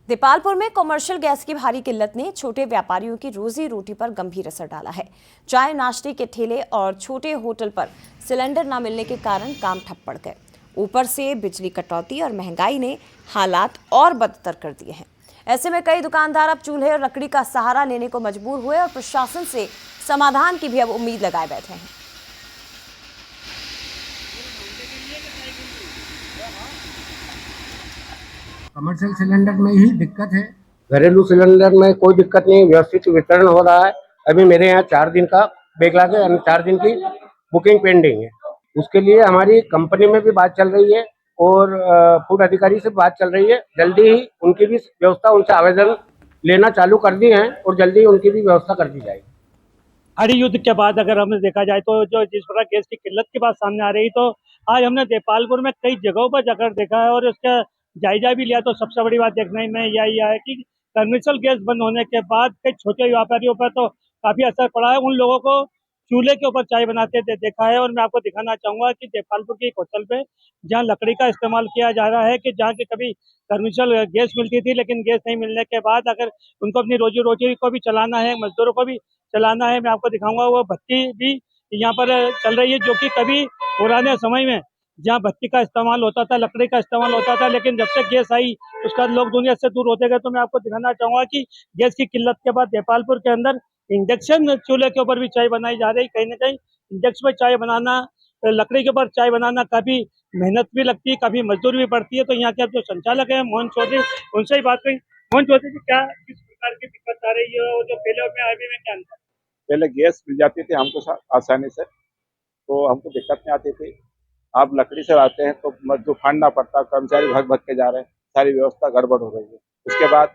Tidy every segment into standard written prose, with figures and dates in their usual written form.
देपालपुर में commercial gas की भारी किल्लत ने छोटे व्यापारियों की रोजी रोटी पर गंभीर असर डाला है। चाय नाश्ते के ठेले और छोटे होटल पर सिलेंडर न मिलने के कारण काम ठप पड़ गए। ऊपर से बिजली कटौती और महंगाई ने हालात और बदतर कर दिए हैं। ऐसे में कई दुकानदार अब चूल्हे और लकड़ी का सहारा लेने को मजबूर हुए और प्रशासन से समाधान की भी अब उम्मीद लगाए बैठे हैं। कमर्शियल सिलेंडर में ही दिक्कत है। घरेलू सिलेंडर में कोई दिक्कत नहीं, व्यवस्थित वितरण हो रहा है। अभी मेरे यहाँ 4 दिन का बैकलॉग है, 4 दिन की बुकिंग पेंडिंग है। उसके लिए हमारी कंपनी में भी बात चल रही है और फूड अधिकारी से बात चल रही है। जल्दी ही उनकी भी व्यवस्था, उनसे आवेदन लेना चालू कर दी है और जल्दी ही उनकी भी व्यवस्था कर दी जाएगी। हरी युद्ध के बाद अगर हमें देखा जाए तो जो जिस प्रकार गैस की किल्लत की बात सामने आ रही, तो आज हमने देपालपुर में कई जगहों पर जाकर देखा है और उसका जायजा भी लिया। तो सबसे बड़ी बात देखने में यही है कि कमर्शियल गैस बंद होने के बाद कई छोटे व्यापारियों पर तो काफी असर पड़ा है। उन लोगों को चूल्हे के ऊपर चाय बनाते देखा है। और मैं आपको दिखाना चाहूंगा कि देपालपुर के एक होटल पे जहाँ लकड़ी का इस्तेमाल किया जा रहा है, कि जहाँ की कभी कमर्शियल गैस मिलती थी, लेकिन गैस नहीं मिलने के बाद अगर उनको अपनी रोजी रोटी को भी चलाना है, मजदूरों को भी चलाना है, मैं आपको दिखाऊंगा वो भट्टी भी यहाँ पर चल रही है, जो कि कभी पुराने समय में जहाँ भट्टी का इस्तेमाल होता था, लकड़ी का इस्तेमाल होता था, लेकिन जब से गैस आई उसके बाद लोग दुनिया से दूर होते गए। तो मैं आपको दिखाना चाहूंगा कि गैस की किल्लत के बाद देपालपुर के अंदर इंडक्शन चूल्हे के ऊपर भी चाय बनाई जा रही। कहीं ना कहीं इंडक्शन में चाय बनाना, लकड़ी के ऊपर चाय बनाना काफी मेहनत भी लगती है, काफी मजदूरी भी पड़ती है। तो यहाँ के जो संचालक है मोहन चौधरी, उनसे ही बात करें। मोहन चौधरी जी, क्या किस प्रकार की दिक्कत आ रही है और जो पहले में अभी में क्या अंतर? पहले गैस मिल जाती थी हमको आसानी से, तो हमको दिक्कत नहीं आती थी। आप लकड़ी से लाते हैं तो मजदूर फाड़ना पड़ता, कर्मचारी भाग भाग के जा रहे हैं, सारी व्यवस्था गड़बड़ हो गई है। उसके बाद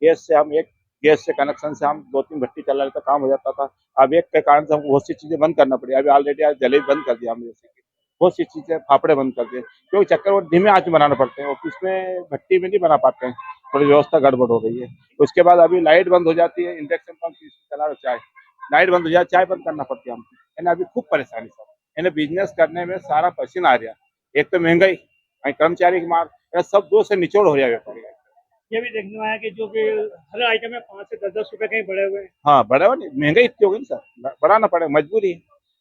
गैस से हम एक गैस से कनेक्शन से हम 2-3 भट्टी चला लेते, काम हो जाता था। अब एक के कारण से हमको बहुत सी चीजें बंद करना पड़ी। अभी ऑलरेडी आज जलेबी बंद कर दिया हमने, जैसे कि बहुत सी चीजें, फाफड़े बंद कर दिए, क्योंकि चक्कर वो धीमे आंच में बनाना पड़ते हैं और उसमें भट्टी में नहीं बना पाते हैं, थोड़ी व्यवस्था गड़बड़ हो गई है। उसके बाद अभी लाइट बंद हो जाती है, इंडक्शन पंप चला रहे चाय, लाइट बंद हो जाए, चाय बंद करना पड़ती है हमको। यानी अभी खूब परेशानी सर, यानी बिजनेस करने में सारा पसीना आ रहा। एक तो महंगाई, कर्मचारी की मार, सब दो से निचोड़ हो जाएगा। ये भी देखने में आया कि जो कि हर आइटम में 5 से 10 रुपए कहीं बढ़े हुए हैं। हाँ, बढ़ा हुआ नहीं, महंगाई इतनी हो गई सर, बढ़ाना पड़ेगा, मजबूरी है।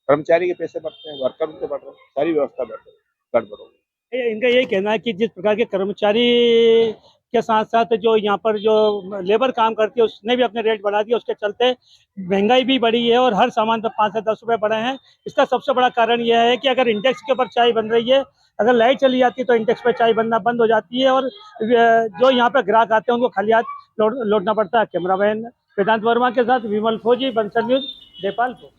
कर्मचारी के पैसे बढ़ते हैं, वर्कर उनके बढ़ रहे हैं, सारी व्यवस्था बढ़ रही है, गड़बड़ हो गई। इनका यही कहना है कि जिस प्रकार के कर्मचारी के साथ साथ जो यहाँ पर जो लेबर काम करती है उसने भी अपने रेट बढ़ा दिए। उसके चलते महंगाई भी बढ़ी है और हर सामान पर 5 से 10 रुपए बढ़े हैं। इसका सबसे बड़ा कारण यह है कि अगर इंडेक्स के ऊपर चाय बन रही है, अगर लाइट चली जाती है तो इंडेक्स पर चाय बनना बंद हो जाती है और जो यहाँ पे ग्राहक आते हैं उनको खाली हाथ लौटना पड़ता है। कैमरामैन वेदांत वर्मा के साथ विमल फौजी, बंसल न्यूज, देपालपुर।